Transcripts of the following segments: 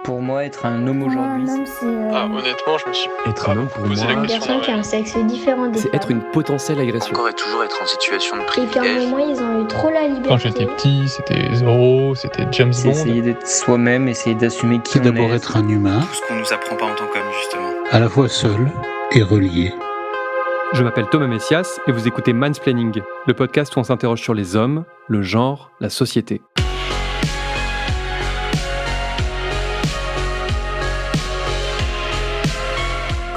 Pour moi, être un homme aujourd'hui, Un homme, c'est Honnêtement, je me suis Être un homme, pour posé moi, la une question. personne qui a un sexe différent des c'est femmes. être une potentielle agression. Encore et toujours être en situation de Et qu'à un privilège. moment, ils ont eu trop la liberté. Quand j'étais petit, c'était Zorro, c'était James c'est Bond. essayer d'être soi-même, essayer d'assumer qui C'est on d'abord est. être un humain, Tout ce qu'on nous apprend pas en tant qu'homme, justement. à la fois seul et relié. Je m'appelle Thomas Messias et vous écoutez Mansplaining, le podcast où on s'interroge sur les hommes, le genre, la société.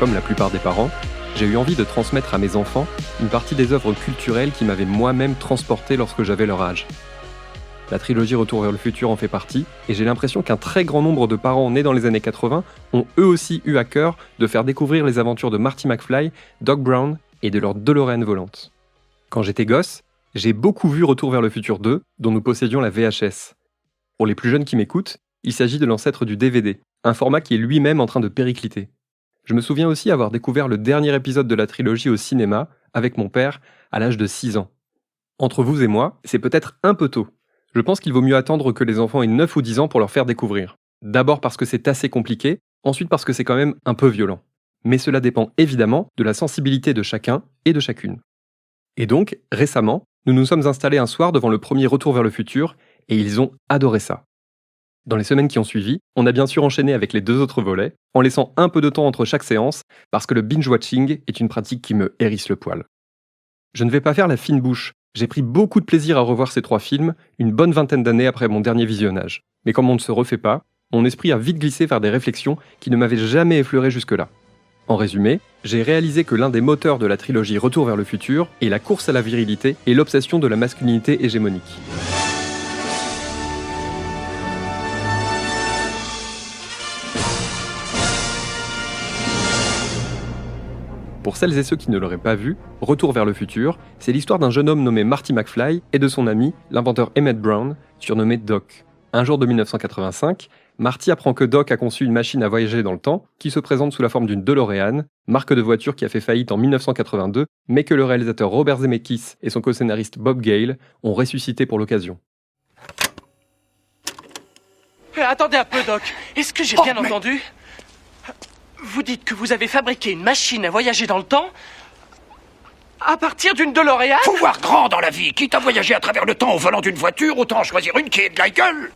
Comme la plupart des parents, j'ai eu envie de transmettre à mes enfants une partie des œuvres culturelles qui m'avaient moi-même transporté lorsque j'avais leur âge. La trilogie Retour vers le futur en fait partie, et j'ai l'impression qu'un très grand nombre de parents nés dans les années 80 ont eux aussi eu à cœur de faire découvrir les aventures de Marty McFly, Doc Brown et de leur DeLorean volante. Quand j'étais gosse, j'ai beaucoup vu Retour vers le futur 2, dont nous possédions la VHS. Pour les plus jeunes qui m'écoutent, il s'agit de l'ancêtre du DVD, un format qui est lui-même en train de péricliter. Je me souviens aussi avoir découvert le dernier épisode de la trilogie au cinéma, avec mon père, à l'âge de 6 ans. Entre vous et moi, c'est peut-être un peu tôt. Je pense qu'il vaut mieux attendre que les enfants aient 9 ou 10 ans pour leur faire découvrir. D'abord parce que c'est assez compliqué, ensuite parce que c'est quand même un peu violent. Mais cela dépend évidemment de la sensibilité de chacun et de chacune. Et donc, récemment, nous nous sommes installés un soir devant le premier Retour vers le futur, et ils ont adoré ça. Dans les semaines qui ont suivi, on a bien sûr enchaîné avec les 2 autres volets, en laissant un peu de temps entre chaque séance, parce que le binge-watching est une pratique qui me hérisse le poil. Je ne vais pas faire la fine bouche, j'ai pris beaucoup de plaisir à revoir ces 3 films, une bonne vingtaine d'années après mon dernier visionnage. Mais comme on ne se refait pas, mon esprit a vite glissé vers des réflexions qui ne m'avaient jamais effleuré jusque-là. En résumé, j'ai réalisé que l'un des moteurs de la trilogie Retour vers le futur est la course à la virilité et l'obsession de la masculinité hégémonique. Pour celles et ceux qui ne l'auraient pas vu, Retour vers le futur, c'est l'histoire d'un jeune homme nommé Marty McFly et de son ami, l'inventeur Emmett Brown, surnommé Doc. Un jour de 1985, Marty apprend que Doc a conçu une machine à voyager dans le temps qui se présente sous la forme d'une DeLorean, marque de voiture qui a fait faillite en 1982, mais que le réalisateur Robert Zemeckis et son co-scénariste Bob Gale ont ressuscité pour l'occasion. Attendez un peu, Doc. Est-ce que j'ai bien entendu ? Vous dites que vous avez fabriqué une machine à voyager dans le temps à partir d'une DeLorean ? Faut voir grand dans la vie. Quitte à voyager à travers le temps au volant d'une voiture, autant en choisir une qui ait de la gueule.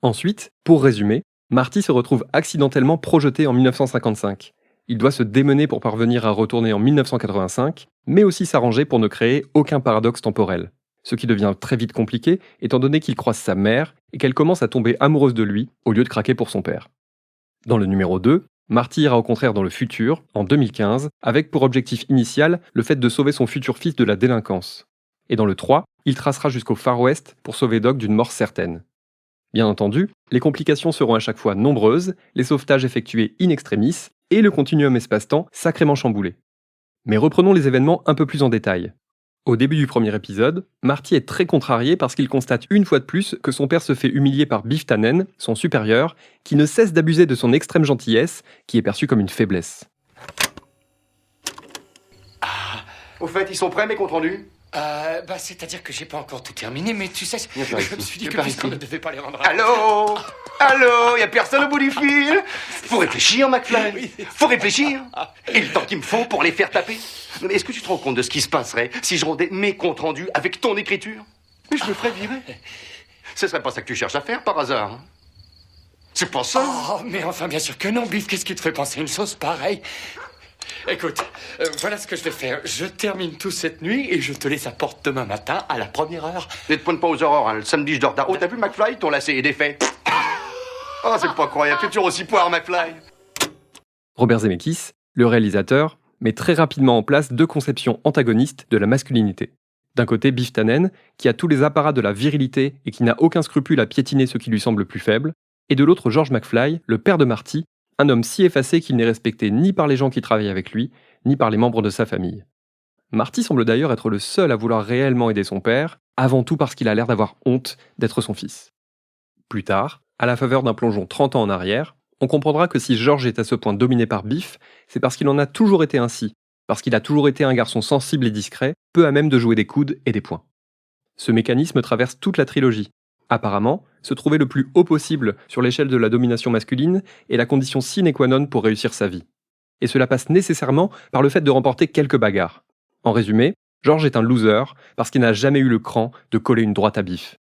Ensuite, pour résumer, Marty se retrouve accidentellement projeté en 1955. Il doit se démener pour parvenir à retourner en 1985, mais aussi s'arranger pour ne créer aucun paradoxe temporel. Ce qui devient très vite compliqué, étant donné qu'il croise sa mère et qu'elle commence à tomber amoureuse de lui, au lieu de craquer pour son père. Dans le numéro 2, Marty ira au contraire dans le futur, en 2015, avec pour objectif initial le fait de sauver son futur fils de la délinquance. Et dans le 3, il tracera jusqu'au Far West pour sauver Doc d'une mort certaine. Bien entendu, les complications seront à chaque fois nombreuses, les sauvetages effectués in extremis, et le continuum espace-temps sacrément chamboulé. Mais reprenons les événements un peu plus en détail. Au début du premier épisode, Marty est très contrarié parce qu'il constate une fois de plus que son père se fait humilier par Biff Tannen, son supérieur, qui ne cesse d'abuser de son extrême gentillesse, qui est perçue comme une faiblesse. Au fait, ils sont prêts, mes comptes rendus? C'est-à-dire que j'ai pas encore tout terminé, mais tu sais, Viens par je ici. me suis dit Viens que par puisqu'on ici. ne devait pas les rendre à... Allô? Allô? Y'a personne au bout du fil? Faut réfléchir, McFly. Oui. Faut réfléchir. Et le temps qu'il me faut pour les faire taper. Mais est-ce que tu te rends compte de ce qui se passerait si je rendais mes comptes rendus avec ton écriture? Mais je me ferais virer. Ce serait pas ça que tu cherches à faire par hasard, hein? C'est pas ça. Oh, mais enfin, bien sûr que non, Biff, qu'est-ce qui te fait penser une chose pareille? Écoute, voilà ce que je vais faire. Je termine tout cette nuit et je te laisse à porte demain matin à la première heure. Ne te pointe pas aux aurores, hein. Le samedi je dors tard. Oh, t'as vu McFly? Ton lacet est défait. Oh, c'est pas croyable. T'es toujours aussi poire, McFly. Robert Zemeckis, le réalisateur, met très rapidement en place 2 conceptions antagonistes de la masculinité. D'un côté, Biff Tannen, qui a tous les apparats de la virilité et qui n'a aucun scrupule à piétiner ceux qui lui semblent plus faibles, et de l'autre, George McFly, le père de Marty, un homme si effacé qu'il n'est respecté ni par les gens qui travaillent avec lui, ni par les membres de sa famille. Marty semble d'ailleurs être le seul à vouloir réellement aider son père, avant tout parce qu'il a l'air d'avoir honte d'être son fils. Plus tard, à la faveur d'un plongeon 30 ans en arrière, on comprendra que si George est à ce point dominé par Biff, c'est parce qu'il en a toujours été ainsi, parce qu'il a toujours été un garçon sensible et discret, peu à même de jouer des coudes et des poings. Ce mécanisme traverse toute la trilogie. Apparemment, se trouver le plus haut possible sur l'échelle de la domination masculine est la condition sine qua non pour réussir sa vie. Et cela passe nécessairement par le fait de remporter quelques bagarres. En résumé, George est un loser parce qu'il n'a jamais eu le cran de coller une droite à Biff.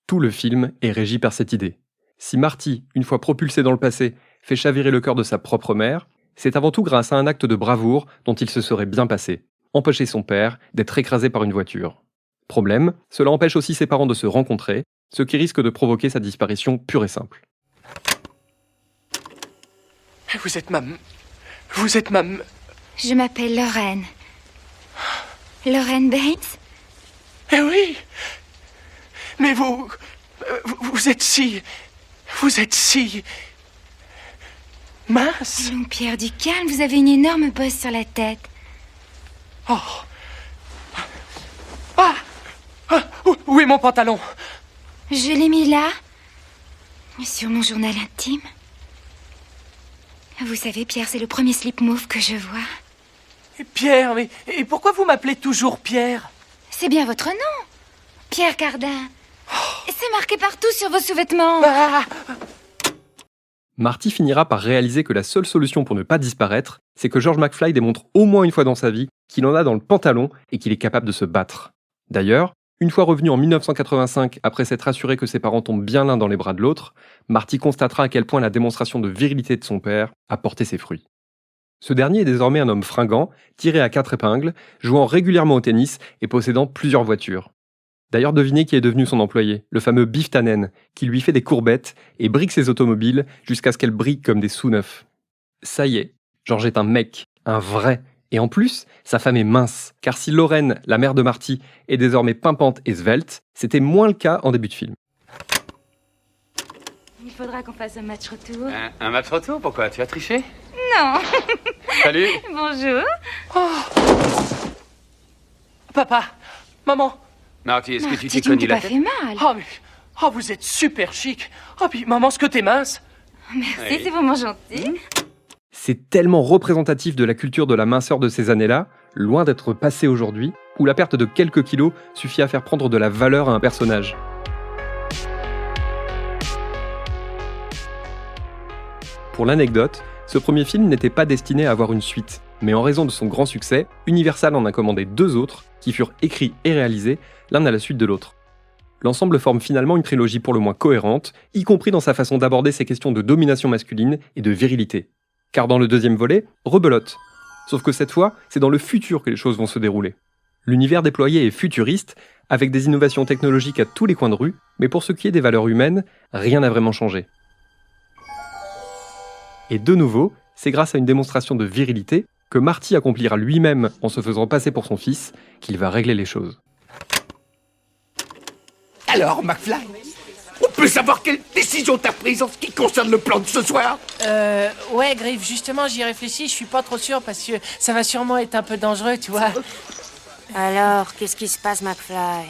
Tout le film est régi par cette idée. Si Marty, une fois propulsé dans le passé, fait chavirer le cœur de sa propre mère, c'est avant tout grâce à un acte de bravoure dont il se serait bien passé, empêcher son père d'être écrasé par une voiture. Problème, cela empêche aussi ses parents de se rencontrer, ce qui risque de provoquer sa disparition pure et simple. Vous êtes ma... Je m'appelle Lorraine. Lorraine Bates? Eh oui. Mais vous êtes si... Vous êtes si... mince. Allons, Pierre, du calme, vous avez une énorme bosse sur la tête. Oh. Ah. Où est mon pantalon? Je l'ai mis là, sur mon journal intime. Vous savez, Pierre, c'est le premier slip mauve que je vois. Pierre, mais et pourquoi vous m'appelez toujours Pierre? C'est bien votre nom, Pierre Cardin. C'est marqué partout sur vos sous-vêtements. Ah. Marty finira par réaliser que la seule solution pour ne pas disparaître, c'est que George McFly démontre au moins une fois dans sa vie qu'il en a dans le pantalon et qu'il est capable de se battre. D'ailleurs, une fois revenu en 1985 après s'être assuré que ses parents tombent bien l'un dans les bras de l'autre, Marty constatera à quel point la démonstration de virilité de son père a porté ses fruits. Ce dernier est désormais un homme fringant, tiré à 4 épingles, jouant régulièrement au tennis et possédant plusieurs voitures. D'ailleurs, devinez qui est devenu son employé, le fameux Biff Tannen, qui lui fait des courbettes et brique ses automobiles jusqu'à ce qu'elles brillent comme des sous-neufs. Ça y est, George est un mec, un vrai. Et en plus, sa femme est mince, car si Lorraine, la mère de Marty, est désormais pimpante et svelte, c'était moins le cas en début de film. Il faudra qu'on fasse un match retour. Un match retour? Pourquoi? Tu as triché? Non. Salut. Bonjour. Oh. Papa, maman. Marty, est-ce que tu t'es tu ne cogné t'es la pas tête? fait mal. Oh, mais... oh, vous êtes super chic. Oh, puis maman, ce que t'es mince. Merci, Oui. c'est vraiment gentil. C'est tellement représentatif de la culture de la minceur de ces années-là, loin d'être passé aujourd'hui, où la perte de quelques kilos suffit à faire prendre de la valeur à un personnage. Pour l'anecdote, ce premier film n'était pas destiné à avoir une suite, mais en raison de son grand succès, Universal en a commandé 2 autres, qui furent écrits et réalisés, l'un à la suite de l'autre. L'ensemble forme finalement une trilogie pour le moins cohérente, y compris dans sa façon d'aborder ces questions de domination masculine et de virilité. Car dans le deuxième volet, rebelote. Sauf que cette fois, c'est dans le futur que les choses vont se dérouler. L'univers déployé est futuriste, avec des innovations technologiques à tous les coins de rue, mais pour ce qui est des valeurs humaines, rien n'a vraiment changé. Et de nouveau, c'est grâce à une démonstration de virilité que Marty accomplira lui-même en se faisant passer pour son fils qu'il va régler les choses. Alors, McFly, on peut savoir quelle décision t'as prise en ce qui concerne le plan de ce soir? Ouais, Griff, justement, j'y réfléchis, je suis pas trop sûr parce que ça va sûrement être un peu dangereux, tu vois. Alors, qu'est-ce qui se passe, McFly?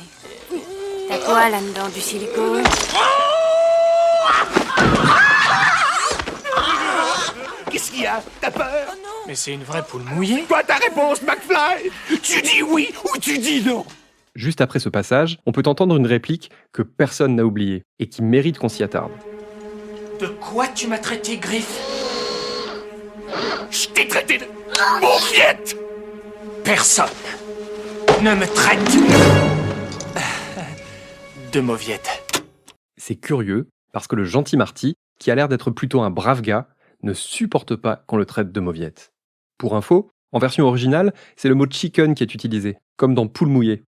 T'as quoi là-dedans, du silicone? Qu'est-ce qu'il y a? T'as peur? Mais c'est une vraie poule mouillée. Quoi ta réponse, McFly? Tu dis oui ou tu dis non? Juste après ce passage, on peut entendre une réplique que personne n'a oubliée et qui mérite qu'on s'y attarde. De quoi tu m'as traité, Griff? Je t'ai traité de mauviette! Personne ne me traite de mauviette. C'est curieux, parce que le gentil Marty, qui a l'air d'être plutôt un brave gars, ne supporte pas qu'on le traite de mauviette. Pour info, en version originale, c'est le mot chicken qui est utilisé, comme dans poule mouillée.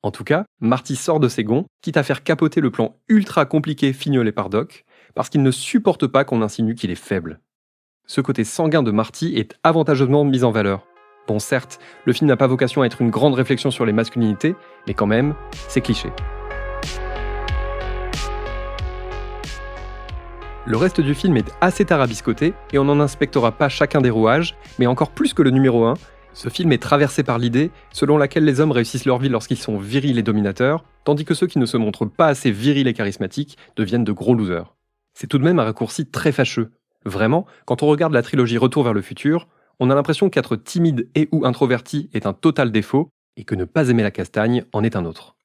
En tout cas, Marty sort de ses gonds, quitte à faire capoter le plan ultra compliqué fignolé par Doc, parce qu'il ne supporte pas qu'on insinue qu'il est faible. Ce côté sanguin de Marty est avantageusement mis en valeur. Bon, certes, le film n'a pas vocation à être une grande réflexion sur les masculinités, mais quand même, c'est cliché. Le reste du film est assez tarabiscoté, et on n'en inspectera pas chacun des rouages, mais encore plus que le numéro 1, ce film est traversé par l'idée selon laquelle les hommes réussissent leur vie lorsqu'ils sont virils et dominateurs, tandis que ceux qui ne se montrent pas assez virils et charismatiques deviennent de gros losers. C'est tout de même un raccourci très fâcheux. Vraiment, quand on regarde la trilogie Retour vers le futur, on a l'impression qu'être timide et ou introverti est un total défaut, et que ne pas aimer la castagne en est un autre.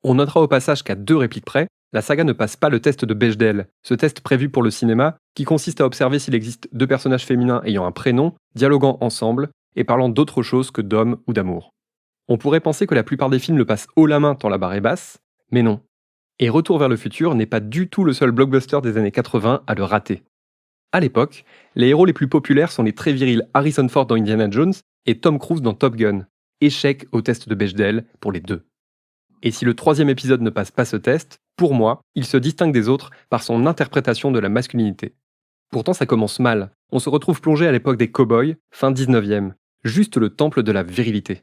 On notera au passage qu'à 2 répliques près, La saga ne passe pas le test de Bechdel, ce test prévu pour le cinéma, qui consiste à observer s'il existe deux personnages féminins ayant un prénom, dialoguant ensemble et parlant d'autre chose que d'hommes ou d'amour. On pourrait penser que la plupart des films le passent haut la main tant la barre est basse, mais non. Et Retour vers le futur n'est pas du tout le seul blockbuster des années 80 à le rater. À l'époque, les héros les plus populaires sont les très virils Harrison Ford dans Indiana Jones et Tom Cruise dans Top Gun. Échec au test de Bechdel pour les deux. Et si le troisième épisode ne passe pas ce test, pour moi, il se distingue des autres par son interprétation de la masculinité. Pourtant, ça commence mal. On se retrouve plongé à l'époque des cow-boys, fin 19e, juste le temple de la virilité.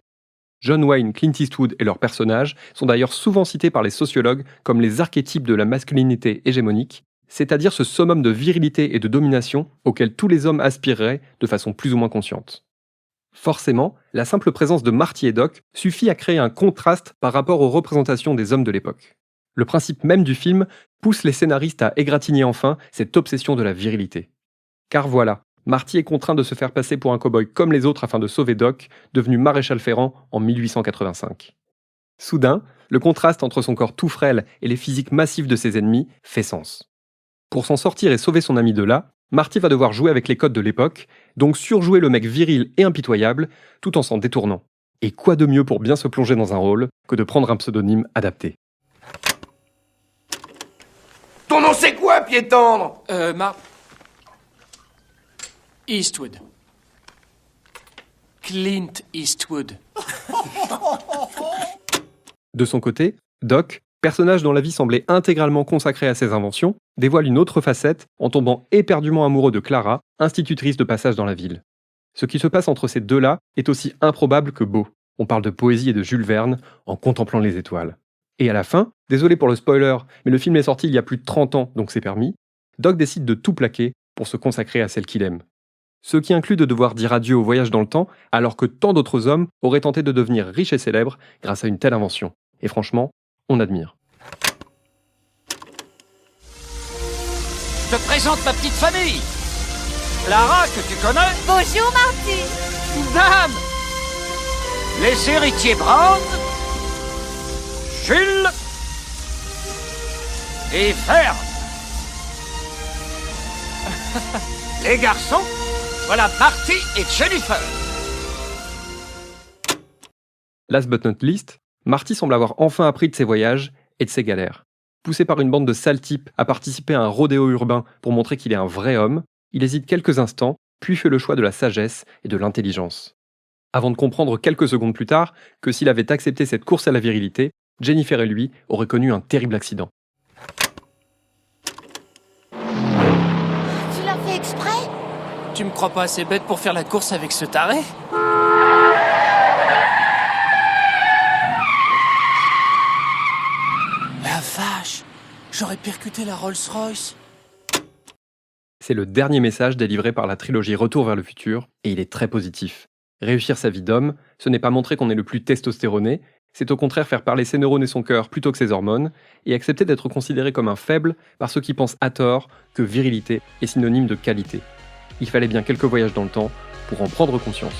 John Wayne, Clint Eastwood et leurs personnages sont d'ailleurs souvent cités par les sociologues comme les archétypes de la masculinité hégémonique, c'est-à-dire ce summum de virilité et de domination auquel tous les hommes aspireraient de façon plus ou moins consciente. Forcément, la simple présence de Marty et Doc suffit à créer un contraste par rapport aux représentations des hommes de l'époque. Le principe même du film pousse les scénaristes à égratigner enfin cette obsession de la virilité. Car voilà, Marty est contraint de se faire passer pour un cow-boy comme les autres afin de sauver Doc, devenu maréchal ferrant en 1885. Soudain, le contraste entre son corps tout frêle et les physiques massifs de ses ennemis fait sens. Pour s'en sortir et sauver son ami de là, Marty va devoir jouer avec les codes de l'époque, donc surjouer le mec viril et impitoyable, tout en s'en détournant. Et quoi de mieux pour bien se plonger dans un rôle que de prendre un pseudonyme adapté. Ton nom c'est quoi, pied tendre? Eastwood. Clint Eastwood. De son côté, Doc, personnage dont la vie semblait intégralement consacrée à ses inventions, dévoile une autre facette en tombant éperdument amoureux de Clara, institutrice de passage dans la ville. Ce qui se passe entre ces deux-là est aussi improbable que beau. On parle de poésie et de Jules Verne en contemplant les étoiles. Et à la fin, désolé pour le spoiler, mais le film est sorti il y a plus de 30 ans, donc c'est permis, Doc décide de tout plaquer pour se consacrer à celle qu'il aime. Ce qui inclut de devoir dire adieu au voyage dans le temps, alors que tant d'autres hommes auraient tenté de devenir riches et célèbres grâce à une telle invention. Et franchement, on admire. Je te présente ma petite famille. Clara, que tu connais. Bonjour, Marty. Dame. Les héritiers Brown. Jules. Et Fern. Les garçons, voilà Marty et Jennifer. Last but not least, Marty semble avoir enfin appris de ses voyages et de ses galères. Poussé par une bande de sales types à participer à un rodéo urbain pour montrer qu'il est un vrai homme, il hésite quelques instants, puis fait le choix de la sagesse et de l'intelligence. Avant de comprendre quelques secondes plus tard que s'il avait accepté cette course à la virilité, Jennifer et lui auraient connu un terrible accident. Tu l'as fait exprès? Tu me crois pas assez bête pour faire la course avec ce taré? La vache! J'aurais percuté la Rolls-Royce. C'est le dernier message délivré par la trilogie Retour vers le futur, et il est très positif. Réussir sa vie d'homme, ce n'est pas montrer qu'on est le plus testostéroné, c'est au contraire faire parler ses neurones et son cœur plutôt que ses hormones, et accepter d'être considéré comme un faible par ceux qui pensent à tort que virilité est synonyme de qualité. Il fallait bien quelques voyages dans le temps pour en prendre conscience.